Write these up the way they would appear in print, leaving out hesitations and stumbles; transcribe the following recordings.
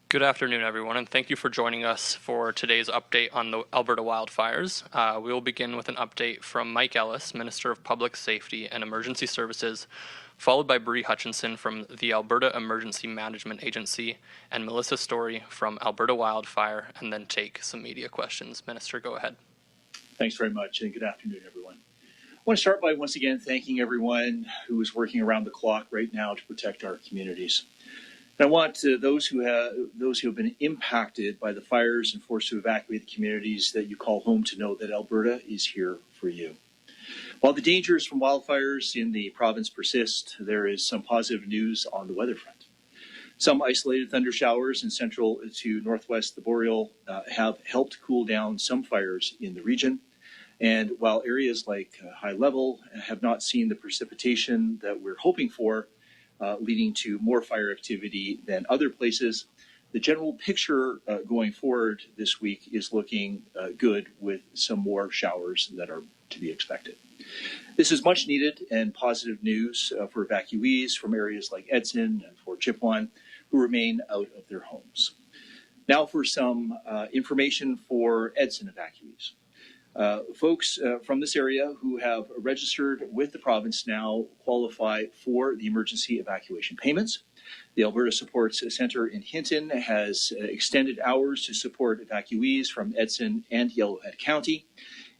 Good afternoon, everyone, and thank you for joining us for today's update on the Alberta wildfires. We will begin with an update from Mike Ellis, Minister of Public Safety and Emergency Services, followed by Bree Hutchinson from the Alberta Emergency Management Agency, and Melissa Story from Alberta Wildfire, and then take some media questions. Minister, go ahead. Thanks very much, and good afternoon, everyone. I want to start by once again thanking everyone who is working around the clock right now to protect our communities. And I want those who have been impacted by the fires and forced to evacuate the communities that you call home to know that Alberta is here for you. While the dangers from wildfires in the province persist, there is some positive news on the weather front. Some isolated thunder showers in central to northwest the Boreal have helped cool down some fires in the region. And while areas like high level have not seen the precipitation that we're hoping for, leading to more fire activity than other places, the general picture going forward this week is looking good, with some more showers that are to be expected. This is much needed and positive news for evacuees from areas like Edson and Fort Chipewyan who remain out of their homes. Now for some information for Edson evacuees. Folks from this area who have registered with the province now qualify for the emergency evacuation payments. The Alberta Supports Centre in Hinton has extended hours to support evacuees from Edson and Yellowhead County.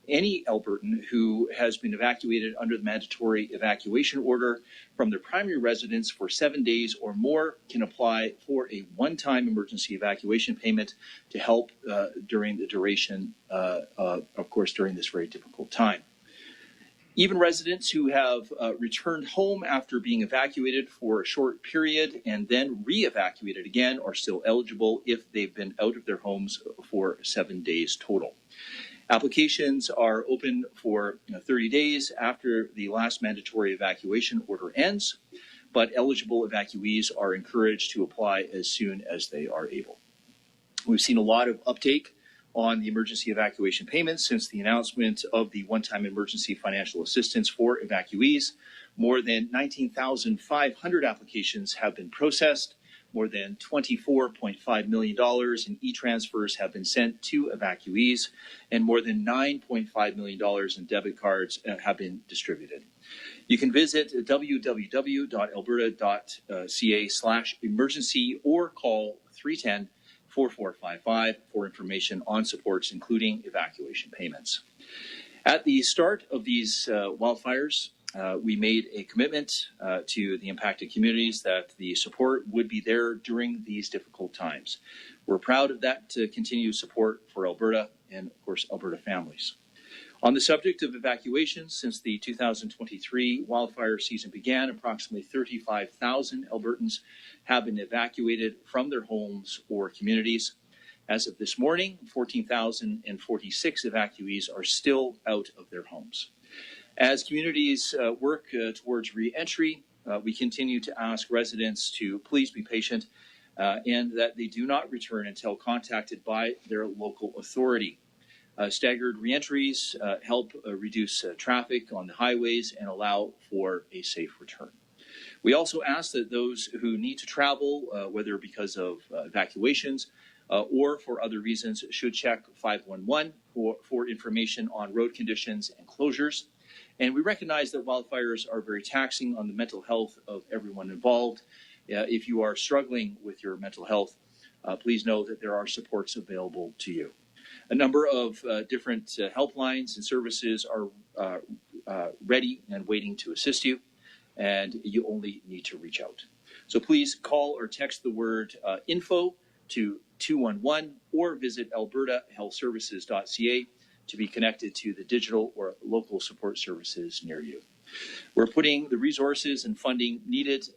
Any Albertan who has been evacuated under the mandatory evacuation order from their primary residence for 7 days or more can apply for a one-time emergency evacuation payment to help during the duration, of course, during this very difficult time. Even residents who have returned home after being evacuated for a short period and then re-evacuated again are still eligible if they've been out of their homes for 7 days total. Applications are open for 30 days after the last mandatory evacuation order ends, but eligible evacuees are encouraged to apply as soon as they are able. We've seen a lot of uptake on the emergency evacuation payments since the announcement of the one-time emergency financial assistance for evacuees. More than 19,500 applications have been processed. More than $24.5 million in e-transfers have been sent to evacuees, and more than $9.5 million in debit cards have been distributed. You can visit www.alberta.ca/emergency or call 310-4455 for information on supports, including evacuation payments. At the start of these wildfires, we made a commitment to the impacted communities that the support would be there during these difficult times. We're proud of that continued support for Alberta and, of course, Alberta families. On the subject of evacuations, since the 2023 wildfire season began, approximately 35,000 Albertans have been evacuated from their homes or communities. As of this morning, 14,046 evacuees are still out of their homes. As communities work towards re-entry, we continue to ask residents to please be patient and that they do not return until contacted by their local authority. Staggered re-entries help reduce traffic on the highways and allow for a safe return. We also ask that those who need to travel, whether because of evacuations or for other reasons, should check 511 for information on road conditions and closures. And we recognize that wildfires are very taxing on the mental health of everyone involved. If you are struggling with your mental health, please know that there are supports available to you. A number of different helplines and services are ready and waiting to assist you, and you only need to reach out. So please call or text the word info to 211 or visit albertahealthservices.ca to be connected to the digital or local support services near you. We're putting the resources and funding needed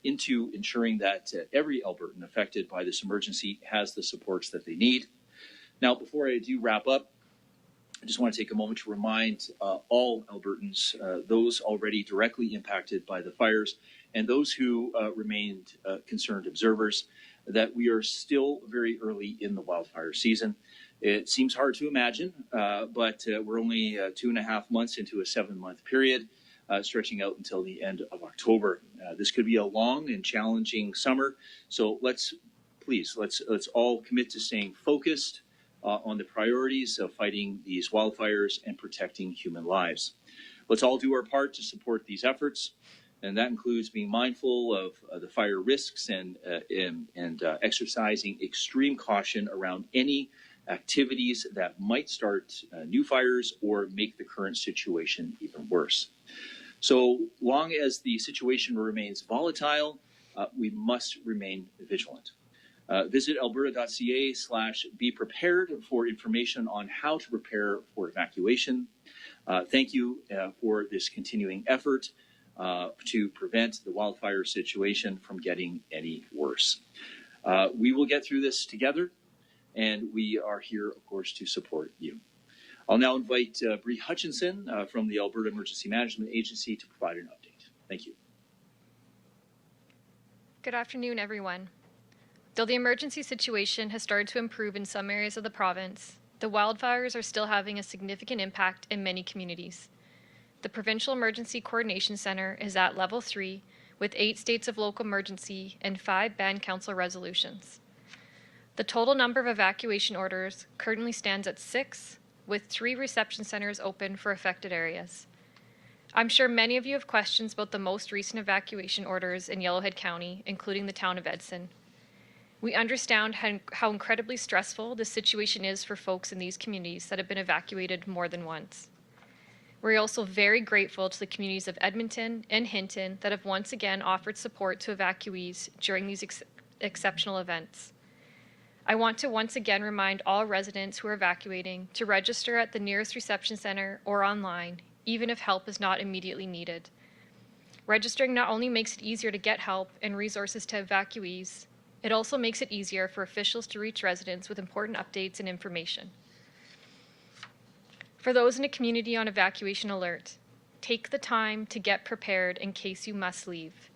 into ensuring that every Albertan affected by this emergency has the supports that they need. Now, before I do wrap up, I just want to take a moment to remind all Albertans, those already directly impacted by the fires and those who remained concerned observers, that we are still very early in the wildfire season. It seems hard to imagine, but we're only 2.5 months into a 7-month period, stretching out until the end of October. This could be a long and challenging summer, so let's please, let's all commit to staying focused on the priorities of fighting these wildfires and protecting human lives. Let's all do our part to support these efforts, and that includes being mindful of the fire risks and exercising extreme caution around any activities that might start new fires or make the current situation even worse. So long as the situation remains volatile, we must remain vigilant. Visit alberta.ca/be prepared for information on how to prepare for evacuation. Thank you for this continuing effort to prevent the wildfire situation from getting any worse. We will get through this together, and we are here, of course, to support you. I'll now invite Bree Hutchinson from the Alberta Emergency Management Agency to provide an update. Thank you. Good afternoon, everyone. Though the emergency situation has started to improve in some areas of the province, the wildfires are still having a significant impact in many communities. The Provincial Emergency Coordination Centre is at Level 3 with 8 states of local emergency and 5 band council resolutions. The total number of evacuation orders currently stands at 6, with 3 reception centres open for affected areas. I'm sure many of you have questions about the most recent evacuation orders in Yellowhead County, including the town of Edson. We understand how incredibly stressful this situation is for folks in these communities that have been evacuated more than once. We're also very grateful to the communities of Edmonton and Hinton that have once again offered support to evacuees during these exceptional events. I want to once again remind all residents who are evacuating to register at the nearest reception center or online, even if help is not immediately needed. Registering not only makes it easier to get help and resources to evacuees, it also makes it easier for officials to reach residents with important updates and information. For those in a community on evacuation alert, take the time to get prepared in case you must leave.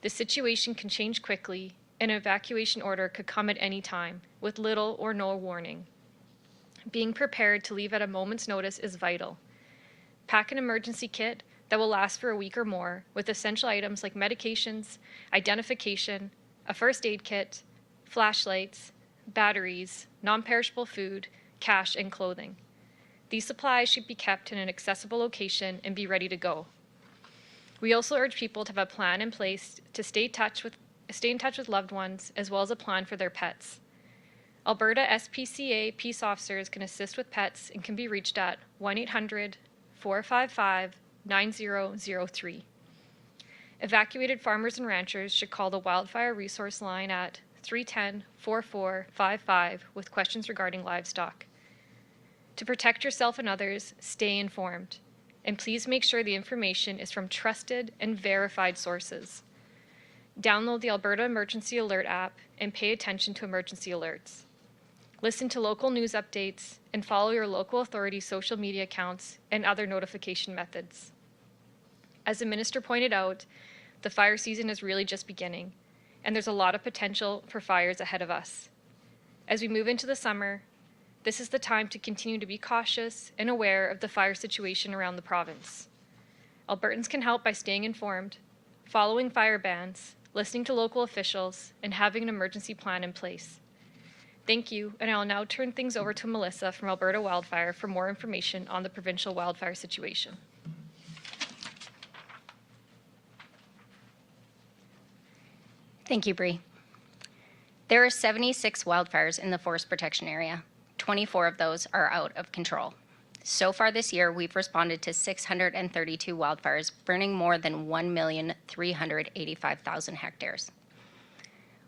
The situation can change quickly, and an evacuation order could come at any time, with little or no warning. Being prepared to leave at a moment's notice is vital. Pack an emergency kit that will last for a week or more, with essential items like medications, identification, a first aid kit, flashlights, batteries, non-perishable food, cash, and clothing. These supplies should be kept in an accessible location and be ready to go. We also urge people to have a plan in place to stay in touch with loved ones, as well as a plan for their pets. Alberta SPCA peace officers can assist with pets and can be reached at 1-800-455-9003. Evacuated farmers and ranchers should call the Wildfire Resource Line at 310-4455 with questions regarding livestock. To protect yourself and others, stay informed, and please make sure the information is from trusted and verified sources. Download the Alberta Emergency Alert app and pay attention to emergency alerts. Listen to local news updates and follow your local authority's social media accounts and other notification methods. As the minister pointed out, the fire season is really just beginning, and there's a lot of potential for fires ahead of us. As we move into the summer, this is the time to continue to be cautious and aware of the fire situation around the province. Albertans can help by staying informed, following fire bans, listening to local officials, and having an emergency plan in place. Thank you, and I'll now turn things over to Melissa from Alberta Wildfire for more information on the provincial wildfire situation. Thank you, Bree. There are 76 wildfires in the forest protection area. 24 of those are out of control. So far this year, we've responded to 632 wildfires, burning more than 1,385,000 hectares.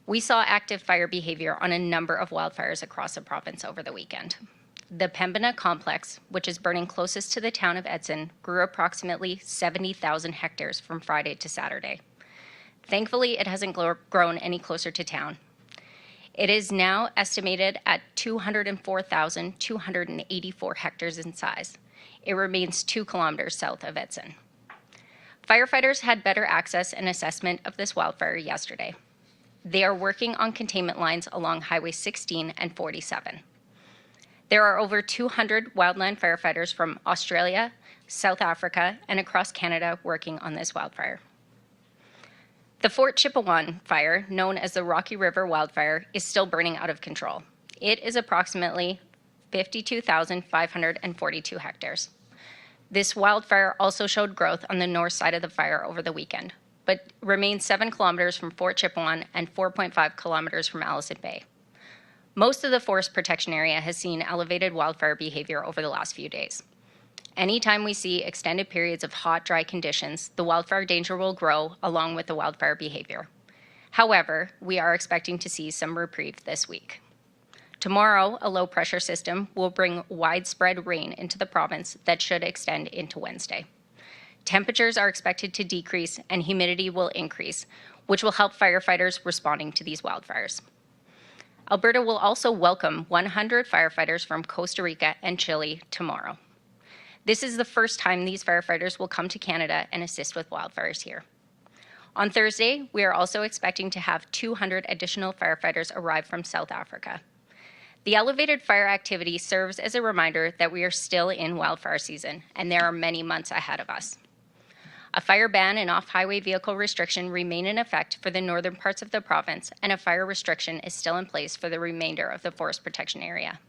We saw active fire behavior on a number of wildfires across the province over the weekend. The Pembina complex, which is burning closest to the town of Edson, grew approximately 70,000 hectares from Friday to Saturday. Thankfully, it hasn't grown any closer to town. It is now estimated at 204,284 hectares in size. It remains 2 kilometers south of Edson. Firefighters had better access and assessment of this wildfire yesterday. They are working on containment lines along Highway 16 and 47. There are over 200 wildland firefighters from Australia, South Africa, and across Canada working on this wildfire. The Fort Chipewyan fire, known as the Rocky River Wildfire, is still burning out of control. It is approximately 52,542 hectares. This wildfire also showed growth on the north side of the fire over the weekend, but remains 7 kilometers from Fort Chipewyan and 4.5 kilometers from Allison Bay. Most of the forest protection area has seen elevated wildfire behavior over the last few days. Anytime we see extended periods of hot, dry conditions, the wildfire danger will grow along with the wildfire behavior. However, we are expecting to see some reprieve this week. Tomorrow, a low-pressure system will bring widespread rain into the province that should extend into Wednesday. Temperatures are expected to decrease and humidity will increase, which will help firefighters responding to these wildfires. Alberta will also welcome 100 firefighters from Costa Rica and Chile tomorrow. This is the first time these firefighters will come to Canada and assist with wildfires here. On Thursday, we are also expecting to have 200 additional firefighters arrive from South Africa. The elevated fire activity serves as a reminder that we are still in wildfire season and there are many months ahead of us. A fire ban and off-highway vehicle restriction remain in effect for the northern parts of the province, and a fire restriction is still in place for the remainder of the forest protection area.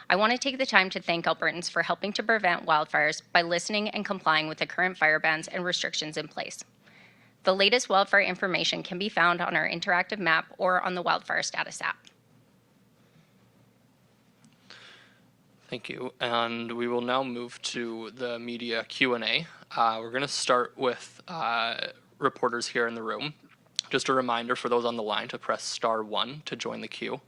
I want to take the time to thank Albertans for helping to prevent wildfires by listening and complying with the current fire bans and restrictions in place. The latest wildfire information can be found on our interactive map or on the Wildfire Status app. Thank you. And we will now move to the media Q&A. We're going to start with reporters here in the room. Just a reminder for those on the line to press *1 to join the queue.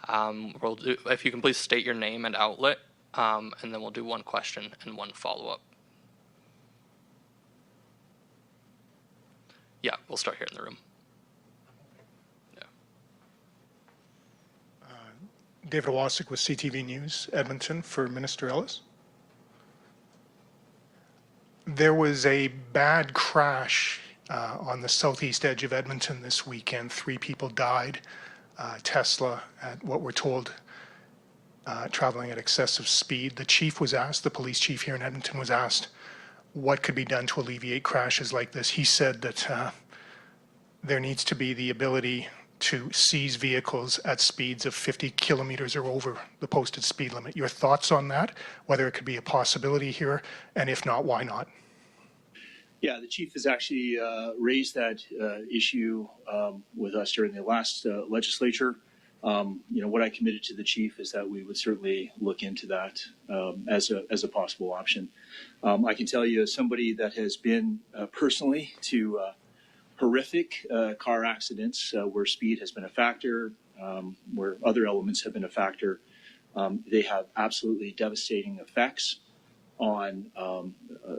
If you can please state your name and outlet, and then we'll do one question and one follow-up. Yeah, we'll start here in the room. David Owasik with CTV News, Edmonton, for Minister Ellis. There was a bad crash on the southeast edge of Edmonton this weekend. 3 people died. Tesla, at what we're told, traveling at excessive speed. The chief was asked, the police chief here in Edmonton was asked, what could be done to alleviate crashes like this. He said that there needs to be the ability to seize vehicles at speeds of 50 kilometers or over the posted speed limit. Your thoughts on that, whether it could be a possibility here, and if not, why not? Yeah, the chief has actually raised that issue with us during the last legislature. What I committed to the chief is that we would certainly look into that as a possible option. I can tell you, as somebody that has been personally to horrific car accidents where speed has been a factor, where other elements have been a factor, they have absolutely devastating effects on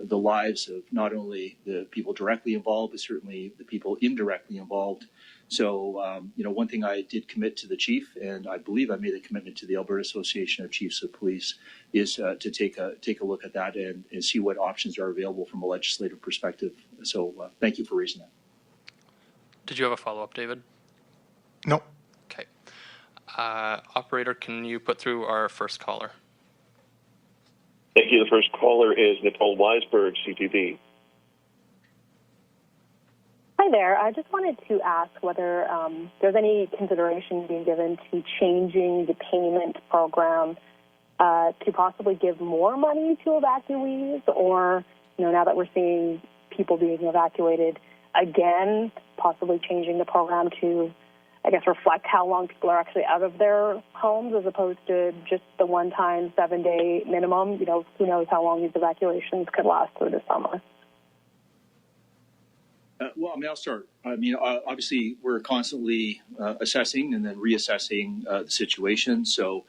the lives of not only the people directly involved, but certainly the people indirectly involved. So, one thing I did commit to the chief, and I believe I made a commitment to the Alberta Association of Chiefs of Police, is to take a look at that and see what options are available from a legislative perspective. So, thank you for raising that. Did you have a follow-up, David? No. Okay. Operator, can you put through our first caller? Thank you. The first caller is Nicole Weisberg, CTV. Hi there. I just wanted to ask whether there's any consideration being given to changing the payment program to possibly give more money to evacuees, or, now that we're seeing people being evacuated again, possibly changing the program to, reflect how long people are actually out of their homes as opposed to just the one-time 7-day minimum. Who knows how long these evacuations could last through the summer. I'll start. Obviously, we're constantly assessing and then reassessing the situation. So,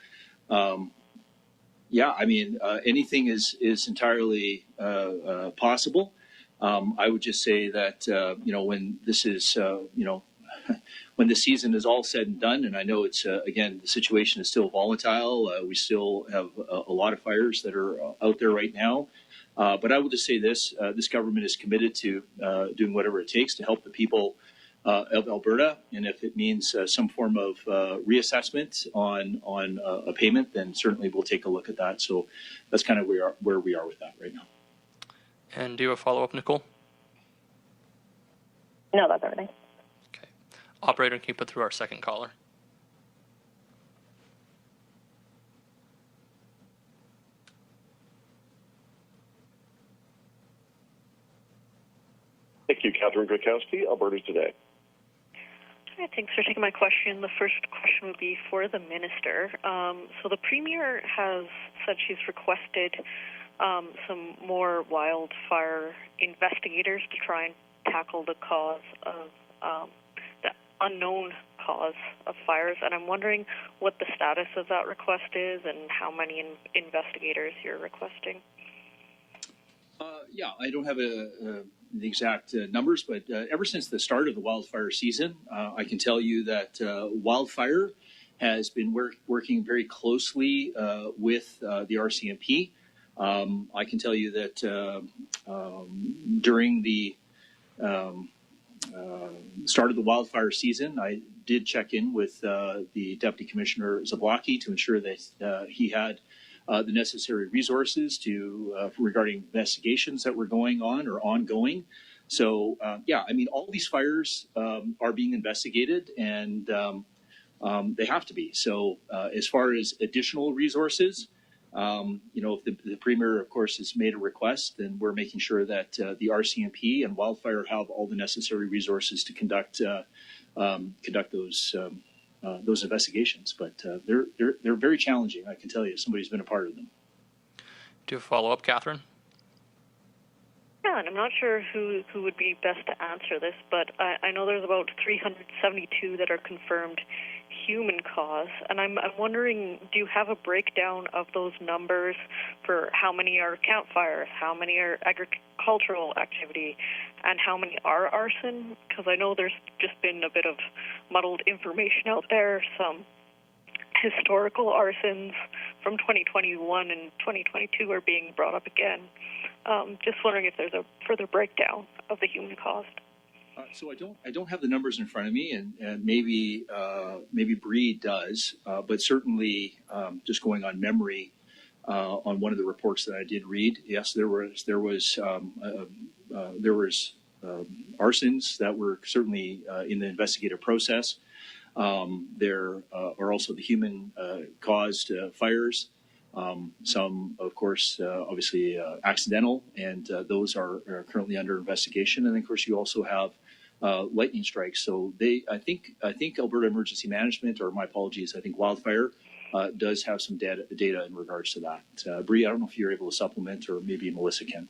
anything is entirely possible. I would just say that, when this is, when the season is all said and done, and I know it's, again, the situation is still volatile. We still have a lot of fires that are out there right now. But I will just say this government is committed to doing whatever it takes to help the people of Alberta. And if it means some form of reassessment on a payment, then certainly we'll take a look at that. So that's kind of where we are with that right now. And do you have a follow-up, Nicole? No, that's everything. Operator, can you put through our second caller? Thank you, Catherine Grakowski, Alberta Today. Hi, thanks for taking my question. The first question would be for the minister. So the Premier has said she's requested some more wildfire investigators to try and tackle the cause of the unknown cause of fires. And I'm wondering what the status of that request is and how many investigators you're requesting. Yeah, I don't have the exact numbers, but ever since the start of the wildfire season, I can tell you that Wildfire has been working very closely with the RCMP. I can tell you that during the start of the wildfire season, I did check in with the Deputy Commissioner Zablocki to ensure that he had the necessary resources to regarding investigations that were going on or ongoing. So yeah, I mean, all these fires are being investigated, and they have to be. So as far as additional resources, if the Premier, of course, has made a request, then we're making sure that the RCMP and Wildfire have all the necessary resources to conduct those investigations. But they're very challenging, I can tell you. Somebody's been a part of them. Do you have a follow-up, Catherine? Yeah, and I'm not sure who would be best to answer this, but I know there's about 372 that are confirmed human cause, and I'm wondering, do you have a breakdown of those numbers for how many are campfires, how many are agricultural activity, and how many are arson? Because I know there's just been a bit of muddled information out there, some historical arsons from 2021 and 2022 are being brought up again. Just wondering if there's a further breakdown of the human cost. So I don't have the numbers in front of me, and maybe Bree does, but certainly just going on memory on one of the reports that I did read, yes, there was arsons that were certainly in the investigative process. There are also the human caused fires. Some, of course, obviously accidental, and those are currently under investigation. And of course, you also have lightning strikes. So I think Alberta Emergency Management, or my apologies, I think Wildfire does have some data in regards to that. Bree, I don't know if you're able to supplement, or maybe Melissa can.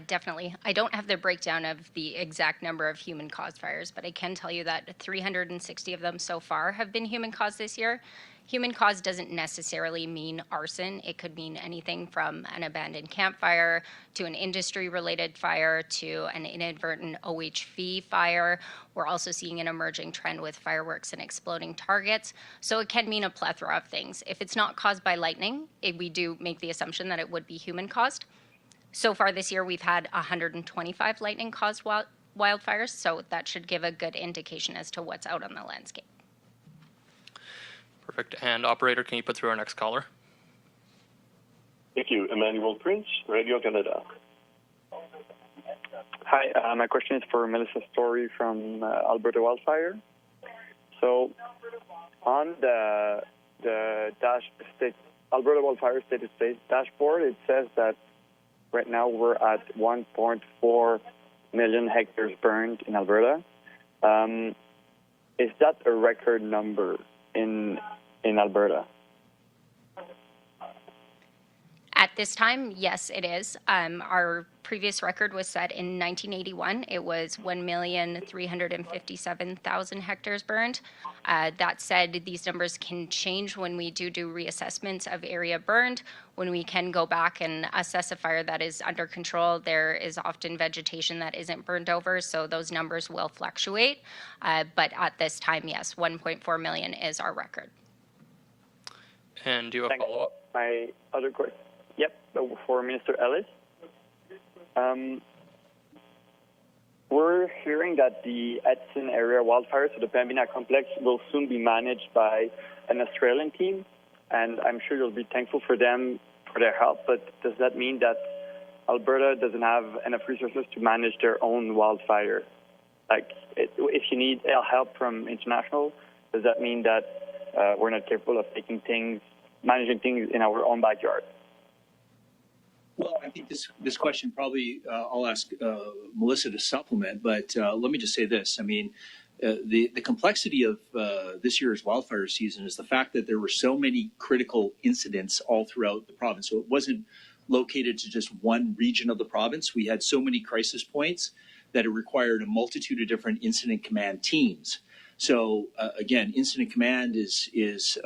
Definitely. I don't have the breakdown of the exact number of human-caused fires, but I can tell you that 360 of them so far have been human-caused this year. Human-caused doesn't necessarily mean arson. It could mean anything from an abandoned campfire to an industry-related fire to an inadvertent OHV fire. We're also seeing an emerging trend with fireworks and exploding targets. So it can mean a plethora of things. If it's not caused by lightning, we do make the assumption that it would be human-caused. So far this year, we've had 125 lightning-caused wildfires, so that should give a good indication as to what's out on the landscape. Perfect. And operator, can you put through our next caller? Thank you. Emmanuel Prince, Radio Canada. Hi, my question is for Melissa Story from Alberta Wildfire. So on the Alberta Wildfire State dashboard, it says that right now we're at 1.4 million hectares burned in Alberta. Is that a record number in Alberta? At this time, yes, it is. Our previous record was set in 1981. It was 1,357,000 hectares burned. That said, these numbers can change when we do reassessments of area burned. When we can go back and assess a fire that is under control, there is often vegetation that isn't burned over, so those numbers will fluctuate. But at this time, yes, 1.4 million is our record. And do you have a follow-up? My other question. Yep, for Minister Ellis. We're hearing that the Edson area wildfires, so the Pembina complex, will soon be managed by an Australian team, and I'm sure you'll be thankful for them for their help, but does that mean that Alberta doesn't have enough resources to manage their own wildfire Like, if you need help from international, does that mean that we're not capable of managing things in our own backyard? Well, I think this question probably I'll ask Melissa to supplement, but let me just say this. I mean, the complexity of this year's wildfire season is the fact that there were so many critical incidents all throughout the province. So it wasn't located to just one region of the province. We had so many crisis points that it required a multitude of different incident command teams. So again, incident command is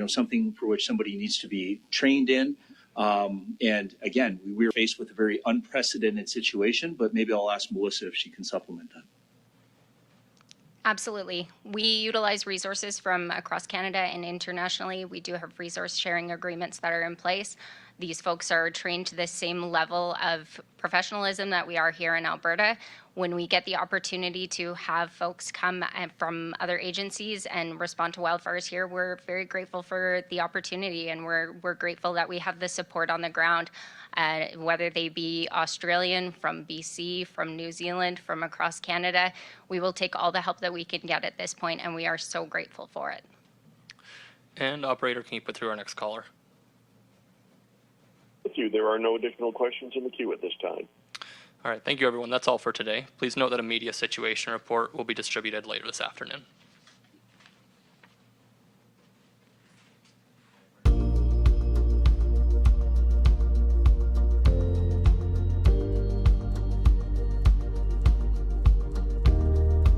something for which somebody needs to be trained in. And again, we were faced with a very unprecedented situation, but maybe I'll ask Melissa if she can supplement that. Absolutely. We utilize resources from across Canada and internationally. We do have resource sharing agreements that are in place. These folks are trained to the same level of professionalism that we are here in Alberta. When we get the opportunity to have folks come from other agencies and respond to wildfires here, we're very grateful for the opportunity, and we're grateful that we have the support on the ground, whether they be Australian, from BC, from New Zealand, from across Canada. We will take all the help that we can get at this point, and we are so grateful for it. And operator, can you put through our next caller? Thank you. There are no additional questions in the queue at this time. All right, thank you, everyone. That's all for today. Please note that a media situation report will be distributed later this afternoon.